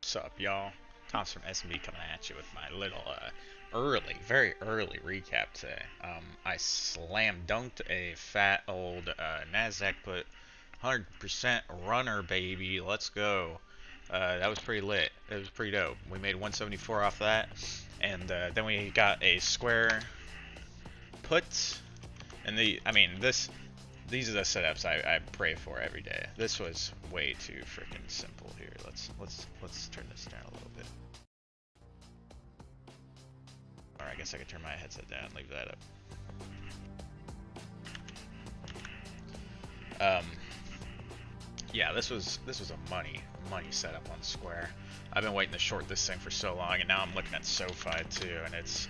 What's up, y'all? Tom's from SMB coming at you with my little very early recap today. I slam dunked a fat old Nasdaq put, 100% runner, baby. Let's go. That was pretty lit. It was pretty dope. We made 174 off that, and then we got a square put. And these are the setups I pray for every day. This was way too freaking simple here. Let's turn this down a little bit. Or I guess I could turn my headset down and leave that up. Yeah, this was a money setup on Square. I've been waiting to short this thing for so long, and now I'm looking at SoFi too, and it's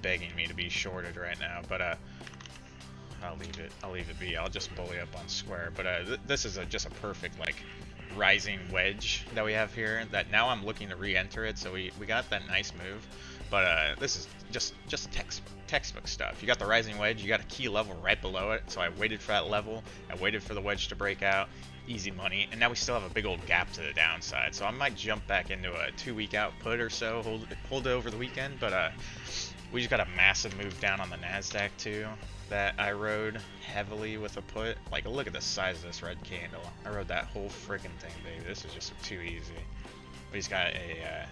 begging me to be shorted right now. But I'll leave it be. I'll just bully up on Square. But this is just a perfect like rising wedge that we have here. That now I'm looking to re-enter it. So we got that nice move, but this is just textbook stuff. You got the rising wedge. You got a key level right below it. So I waited for that level. I waited for the wedge to break out. Easy money. And now we still have a big old gap to the downside. So I might jump back into a 2-week out put or so. Hold it over the weekend. But we just got a massive move down on the Nasdaq too that I rode heavily with a put. Like, look at the size of this red candle. I rode that whole freaking thing, baby. This is just too easy. We just got a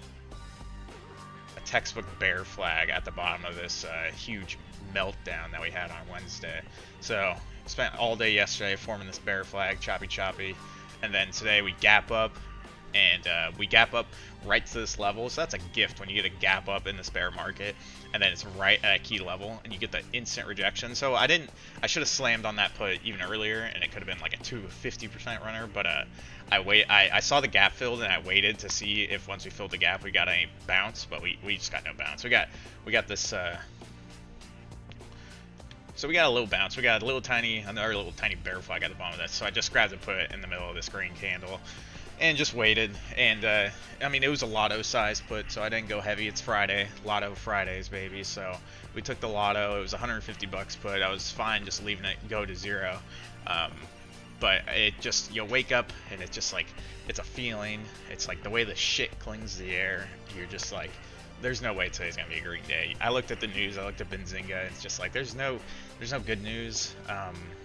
textbook bear flag at the bottom of this huge meltdown that we had on Wednesday. So spent all day yesterday forming this bear flag, choppy, and then today we gap up, and we gap up right to this level. So that's a gift when you get a gap up in this bear market, and then it's right at a key level, and you get the instant rejection. So I should have slammed on that put even earlier, and it could have been like a 50% runner. But I saw the gap filled, and I waited to see if once we filled the gap we got any bounce, but we just got no bounce. We got this. So we got a little bounce. We got another little tiny bear flag at the bottom of this. So I just grabbed a put in the middle of this green candle and just waited. And I mean, it was a lotto size put, so I didn't go heavy. It's Friday, Lotto Fridays, baby. So we took the lotto. It was 150 bucks put. I was fine just leaving it go to zero. But it just, you wake up and it's just like, it's a feeling. It's like the way the shit clings to the air. You're just like, there's no way today's gonna be a green day. I looked at the news. I looked at Benzinga. It's just like there's no good news.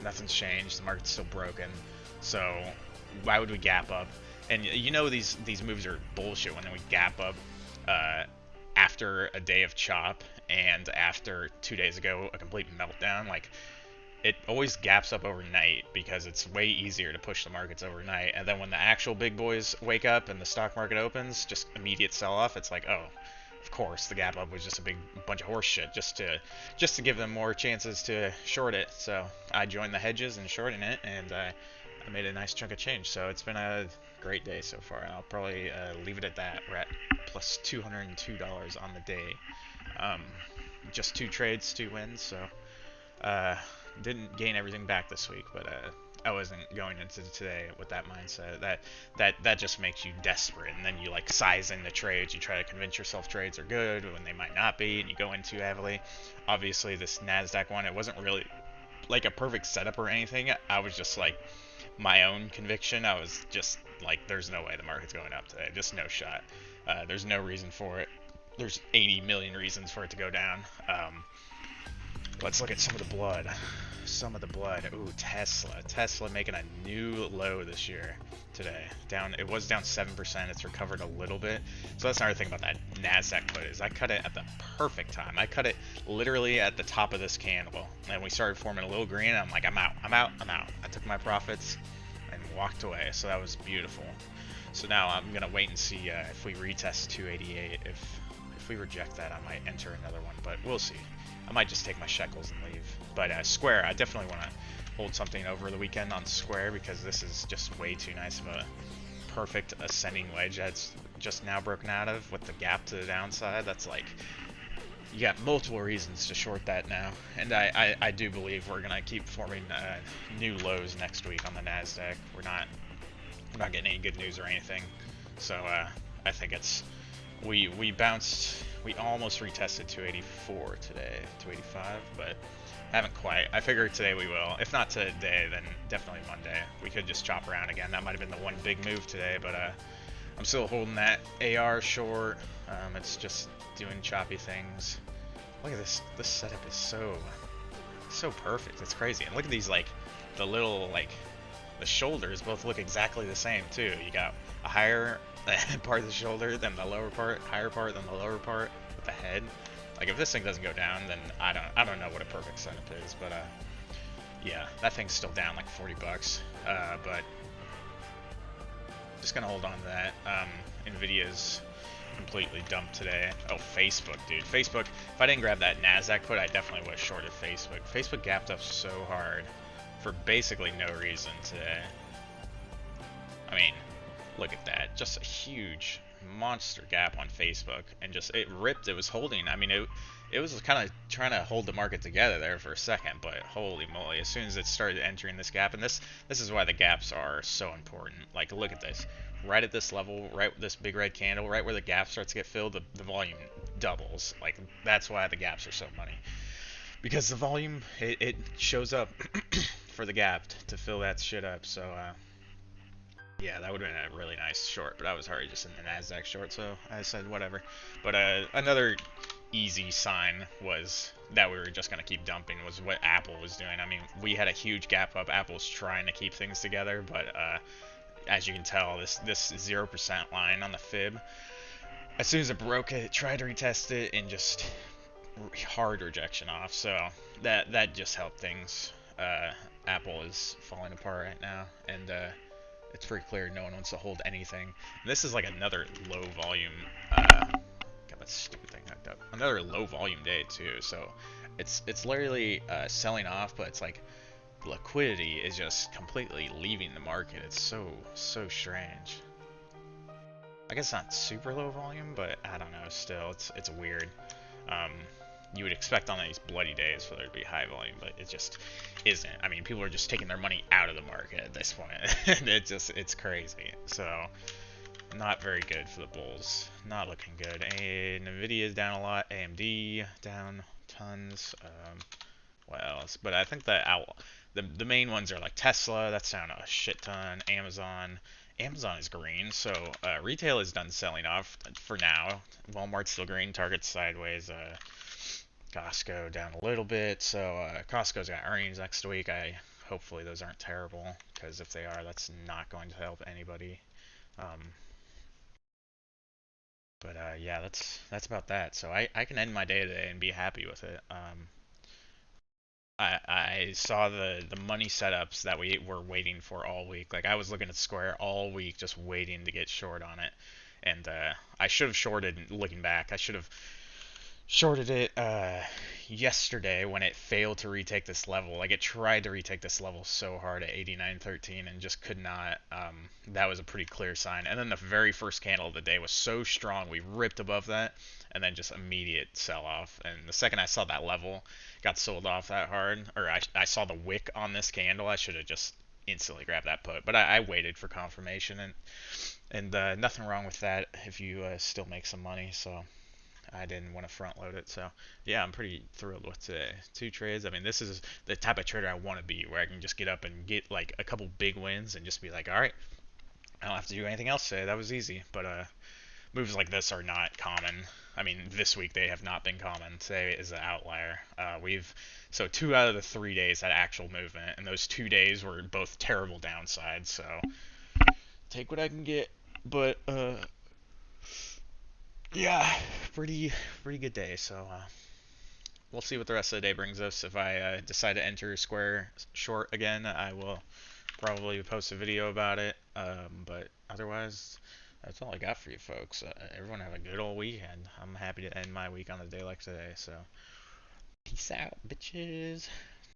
Nothing's changed. The market's still broken. So why would we gap up? And you know these moves are bullshit when we gap up after a day of chop and after 2 days ago a complete meltdown. Like, it always gaps up overnight because it's way easier to push the markets overnight. And then when the actual big boys wake up and the stock market opens, just immediate sell off. It's like, oh, of course, the gap up was just a big bunch of horse shit just to give them more chances to short it. So I joined the hedges and shorting it, and I made a nice chunk of change. So it's been a great day so far, and I'll probably leave it at that. We're at plus $202 on the day. Just 2 trades, 2 wins. So didn't gain everything back this week, but I wasn't going into today with that mindset. That just makes you desperate, and then you like size in the trades. You try to convince yourself trades are good when they might not be, and you go in too heavily. Obviously, this Nasdaq one, it wasn't really like a perfect setup or anything. I was just like my own conviction. I was just like, there's no way the market's going up today. Just no shot. There's no reason for it. There's 80 million reasons for it to go down. Let's look at some of the blood. Ooh, Tesla making a new low this year today. It was down 7%. It's recovered a little bit. So that's another thing about that Nasdaq put is I cut it at the perfect time. I cut it literally at the top of this candle, and we started forming a little green. I'm like, I'm out. I took my profits and walked away. So that was beautiful. So now I'm gonna wait and see if we retest 288. If we reject that, I might enter another one, but we'll see. I might just take my shekels and leave. But Square, I definitely want to hold something over the weekend on Square because this is just way too nice of a perfect ascending wedge that's just now broken out of with the gap to the downside. That's like, you got multiple reasons to short that now. And I do believe we're going to keep forming new lows next week on the Nasdaq. We're not getting any good news or anything. So I think it's, we almost retested 284 today, 285, but haven't quite. I figured today we will. If not today, then definitely Monday. We could just chop around again. That might have been the one big move today, but I'm still holding that AR short. It's just doing choppy things. Look at this. This setup is so perfect. It's crazy. And look at these, like, the little, like, the shoulders both look exactly the same too. You got a higher part of the shoulder than the lower part, higher part than the lower part with the head. Like, if this thing doesn't go down, then I don't know what a perfect setup is, but yeah, that thing's still down like 40 bucks. But just gonna hold on to that. Nvidia's completely dumped today. Oh, Facebook, dude. Facebook, if I didn't grab that NASDAQ put, I definitely would have shorted Facebook. Facebook gapped up so hard for basically no reason today. I mean, look at that. Just a huge monster gap on Facebook. And just, it ripped. It was holding. I mean, it was kind of trying to hold the market together there for a second, but holy moly, as soon as it started entering this gap, and this is why the gaps are so important. Like, look at this. Right at this level, right with this big red candle, right where the gap starts to get filled, the volume doubles. Like, that's why the gaps are so money. Because the volume, it shows up for the gap to fill that shit up. So, yeah, that would have been a really nice short, but I was already just in the NASDAQ short, so I said whatever. But another easy sign was that we were just going to keep dumping was what Apple was doing. I mean, we had a huge gap up. Apple's trying to keep things together, but as you can tell, this 0% line on the fib, as soon as it broke it tried to retest it, and just hard rejection off. So that just helped things. Apple is falling apart right now, and it's pretty clear no one wants to hold anything. And this is like another low volume. Got that stupid thing hooked up. Another low volume day too. So it's literally selling off, but it's like liquidity is just completely leaving the market. It's so strange. I guess not super low volume, but I don't know. Still, it's weird. Um, you would expect on these bloody days for there to be high volume, but it just isn't. I mean, people are just taking their money out of the market at this point. And it's crazy. So, not very good for the bulls. Not looking good. And Nvidia is down a lot. AMD down tons. What else? But I think the main ones are like Tesla. That's down a shit ton. Amazon. Amazon is green, so retail is done selling off for now. Walmart's still green. Target's sideways. Costco down a little bit. So Costco's got earnings next week. Hopefully those aren't terrible, because if they are, that's not going to help anybody. Um, but yeah, that's about that. So I can end my day today and be happy with it. I saw the money setups that we were waiting for all week. Like, I was looking at Square all week, just waiting to get short on it. And I should have shorted. Looking back, I should have shorted it yesterday when it failed to retake this level. Like, it tried to retake this level so hard at 89.13 and just could not. That was a pretty clear sign. And then the very first candle of the day was so strong, we ripped above that, and then just immediate sell off. And the second I saw that level got sold off that hard, or I saw the wick on this candle, I should have just instantly grabbed that put. But I waited for confirmation, and nothing wrong with that if you still make some money. So I didn't want to front load it. So yeah, I'm pretty thrilled with today. Two trades. I mean, this is the type of trader I want to be, where I can just get up and get like a couple big wins and just be like, all right, I don't have to do anything else today. That was easy. But moves like this are not common. I mean, this week they have not been common. Today is an outlier. So 2 out of the 3 days had actual movement, and those 2 days were both terrible downsides. So take what I can get. But yeah, pretty good day. So we'll see what the rest of the day brings us. If I decide to enter Square short again, I will probably post a video about it. But otherwise, that's all I got for you folks. Everyone have a good old weekend. I'm happy to end my week on a day like today. So peace out, bitches.